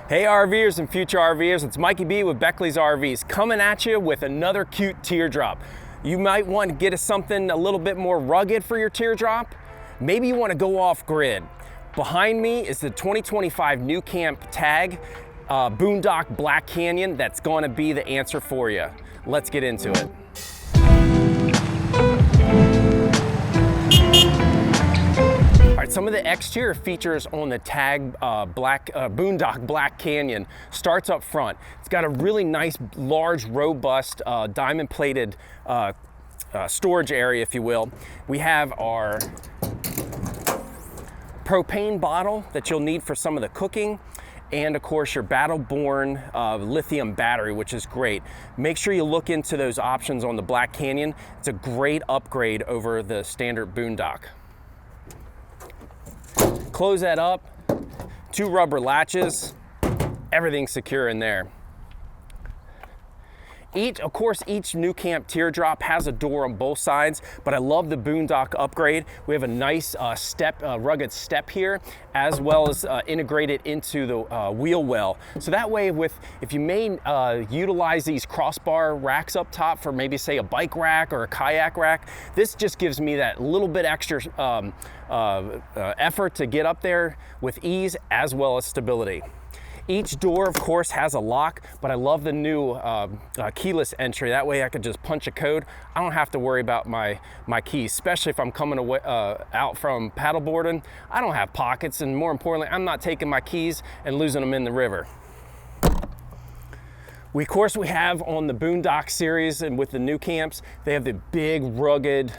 Hey RVers and future RVers, it's Mikey B with Beckley's RVs coming at you with another cute teardrop. You might want to get something a little bit more rugged for your teardrop. Maybe you want to go off grid. Behind me is the 2025 nuCamp TAG Boondock Black Canyon. That's going to be the answer for you. Let's get into it. All right, some of the exterior features on the TAG Boondock Black Canyon starts up front. It's got a really nice, large, robust, diamond-plated storage area, if you will. We have our propane bottle that you'll need for some of the cooking, and of course your battle-born lithium battery, which is great. Make sure you look into those options on the Black Canyon. It's a great upgrade over the standard Boondock. Close that up, 2 rubber latches, everything's secure in there. Of course, each nuCamp teardrop has a door on both sides, but I love the Boondock upgrade. We have a nice rugged step here, as well as integrated into the wheel well. So that way, if you may utilize these crossbar racks up top for maybe say a bike rack or a kayak rack, this just gives me that little bit extra effort to get up there with ease as well as stability. Each door, of course, has a lock, but I love the new keyless entry. That way I could just punch a code. I don't have to worry about my keys, especially if I'm coming away, out from paddleboarding. I don't have pockets, and more importantly, I'm not taking my keys and losing them in the river. Of course, we have on the Boondock series and with the nuCamps, they have the big, rugged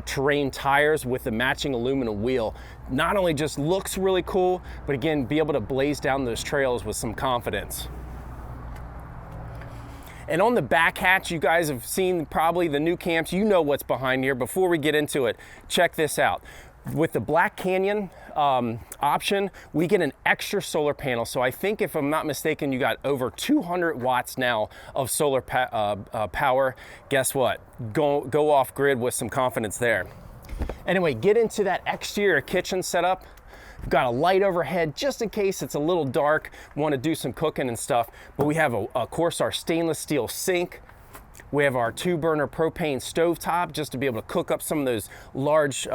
terrain tires with the matching aluminum wheel. Not only just looks really cool, but again, be able to blaze down those trails with some confidence. And on the back hatch, you guys have seen probably the nuCamps. You know what's behind here. Before we get into it, check this out. With the Black Canyon option, we get an extra solar panel. So I think, if I'm not mistaken, you got over 200 watts now of solar power. Guess what? Go off grid with some confidence there. Anyway, get into that exterior kitchen setup. We've got a light overhead just in case it's a little dark, want to do some cooking and stuff. But we have, of course, our stainless steel sink. We have our 2-burner propane stovetop just to be able to cook up some of those large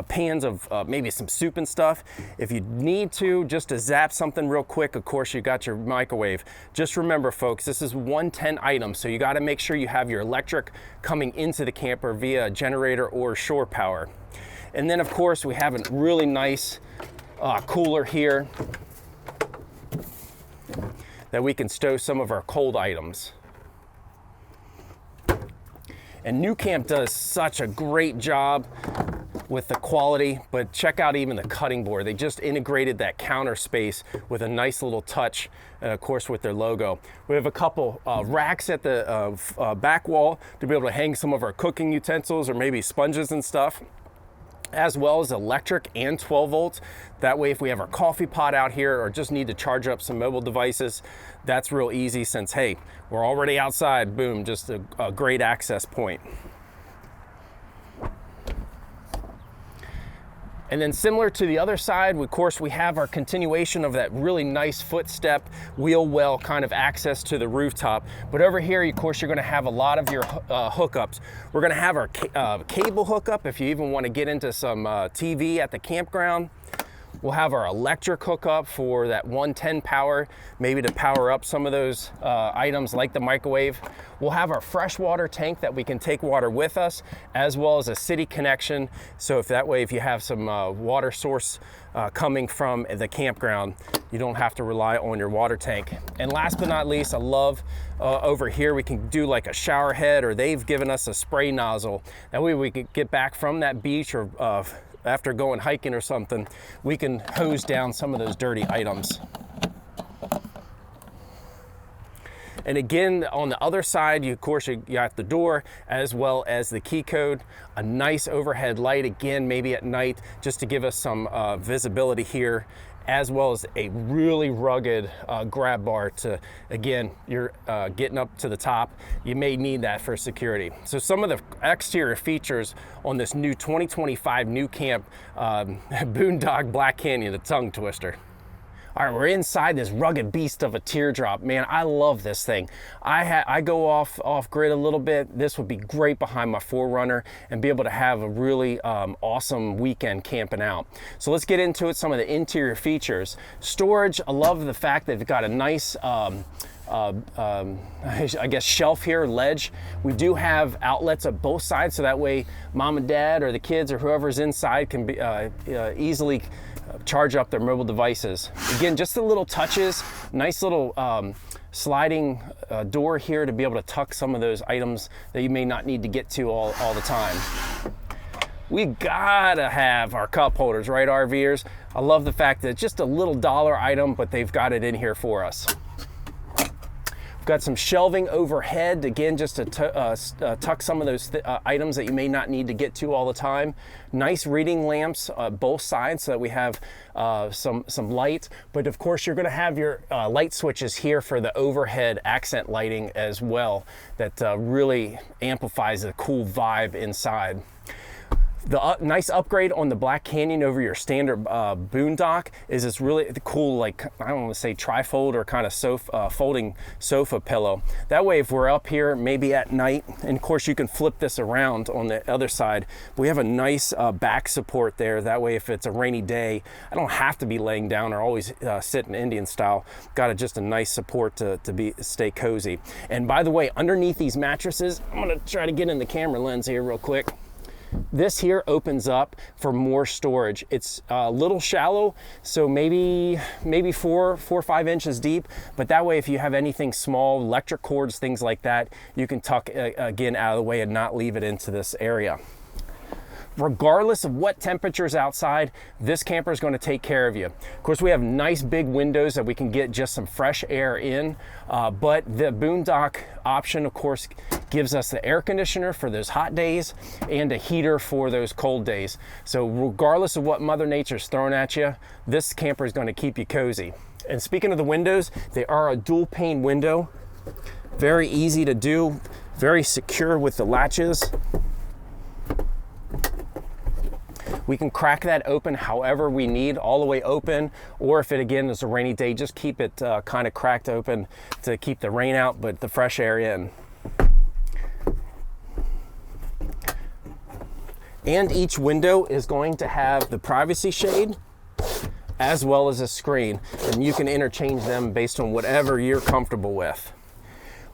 pans of maybe some soup and stuff. If you need to, just to zap something real quick, of course, you got your microwave. Just remember, folks, this is 110 items, so you got to make sure you have your electric coming into the camper via a generator or shore power. And then, of course, we have a really nice cooler here that we can stow some of our cold items. And nuCamp does such a great job with the quality, but check out even the cutting board. They just integrated that counter space with a nice little touch, and of course with their logo. We have a couple racks at the back wall to be able to hang some of our cooking utensils or maybe sponges and stuff, as well as electric and 12 volts. That way, if we have our coffee pot out here or just need to charge up some mobile devices, that's real easy since, hey, we're already outside. Boom, just a great access point. And then similar to the other side, of course, we have our continuation of that really nice footstep, wheel well kind of access to the rooftop. But over here, of course, you're gonna have a lot of your hookups. We're gonna have our cable hookup if you even wanna get into some TV at the campground. We'll have our electric hookup for that 110 power, maybe to power up some of those items like the microwave. We'll have our freshwater tank that we can take water with us, as well as a city connection. So if you have some water source coming from the campground, you don't have to rely on your water tank. And last but not least, I love over here, we can do like a shower head, or they've given us a spray nozzle. That way we can get back from that beach or after going hiking or something, we can hose down some of those dirty items. And again, on the other side, of course, you got the door as well as the key code, a nice overhead light, again, maybe at night, just to give us some visibility here, as well as a really rugged grab bar to, again, you're getting up to the top. You may need that for security. So some of the exterior features on this new 2025 nuCamp Boondock Black Canyon, the tongue twister. All right, we're inside this rugged beast of a Teardrop. Man, I love this thing. I go off grid a little bit. This would be great behind my 4Runner and be able to have a really awesome weekend camping out. So let's get into it, some of the interior features. Storage, I love the fact that they've got a nice I guess shelf here, ledge. We do have outlets at both sides, so that way mom and dad or the kids or whoever's inside can be easily charge up their mobile devices. Again, just the little touches, nice little sliding door here to be able to tuck some of those items that you may not need to get to all the time. We gotta have our cup holders, right, RVers? I love the fact that it's just a little dollar item, but they've got it in here for us. Got some shelving overhead, again, just to tuck some of those items that you may not need to get to all the time. Nice reading lamps both sides so that we have some light. But of course, you're gonna have your light switches here for the overhead accent lighting as well. That really amplifies the cool vibe inside. The nice upgrade on the Black Canyon over your standard Boondock is this really cool, like, I don't want to say trifold or kind of folding sofa pillow. That way, if we're up here, maybe at night, and of course you can flip this around on the other side, but we have a nice back support there. That way, if it's a rainy day, I don't have to be laying down or always sit in Indian style. Got just a nice support to stay cozy. And by the way, underneath these mattresses, I'm gonna try to get in the camera lens here real quick. This here opens up for more storage. It's a little shallow, so maybe 4 or 5 inches deep, but that way if you have anything small, electric cords, things like that, you can tuck again out of the way and not leave it into this area. Regardless of what temperatures outside, this camper is going to take care of you. Of course, we have nice big windows that we can get just some fresh air in, but the Boondock option, of course, gives us the air conditioner for those hot days and a heater for those cold days. So regardless of what Mother Nature's throwing at you, this camper is going to keep you cozy. And speaking of the windows, they are a dual pane window. Very easy to do, very secure with the latches. We can crack that open however we need, all the way open, or if it again is a rainy day, just keep it kind of cracked open to keep the rain out, but the fresh air in. And each window is going to have the privacy shade as well as a screen, and you can interchange them based on whatever you're comfortable with.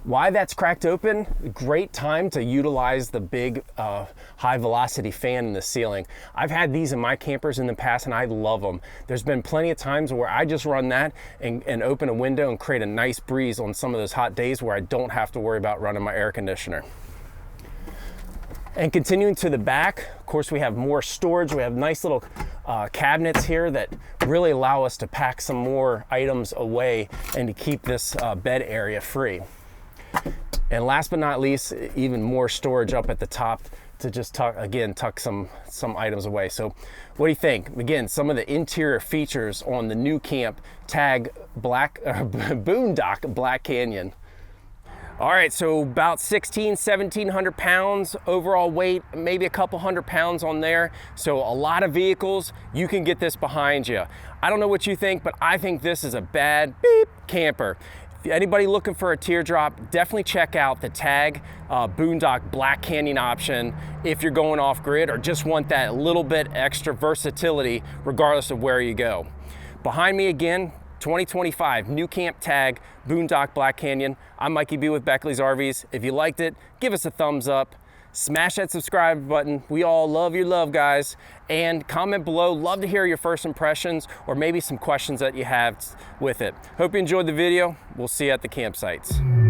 Why that's cracked open? Great time to utilize the big high velocity fan in the ceiling. I've had these in my campers in the past and I love them. There's been plenty of times where I just run that and open a window and create a nice breeze on some of those hot days where I don't have to worry about running my air conditioner. And continuing to the back, of course, we have more storage. We have nice little cabinets here that really allow us to pack some more items away and to keep this bed area free. And last but not least, even more storage up at the top to just tuck some items away. So what do you think? Again, some of the interior features on the nuCamp TAG Boondock Black Canyon. All right, so about 1,700 pounds overall weight, maybe a couple hundred pounds on there. So a lot of vehicles, you can get this behind you. I don't know what you think, but I think this is a bad beep camper. If anybody looking for a Teardrop, definitely check out the TAG Boondock Black Canyon option if you're going off grid or just want that little bit extra versatility regardless of where you go. Behind me again, 2025 nuCamp TAG Boondock Black Canyon. I'm Mikey B with Beckley's RVs. If you liked it, give us a thumbs up. Smash that subscribe button. We all love your love, guys. And comment below. Love to hear your first impressions or maybe some questions that you have with it. Hope you enjoyed the video. We'll see you at the campsites.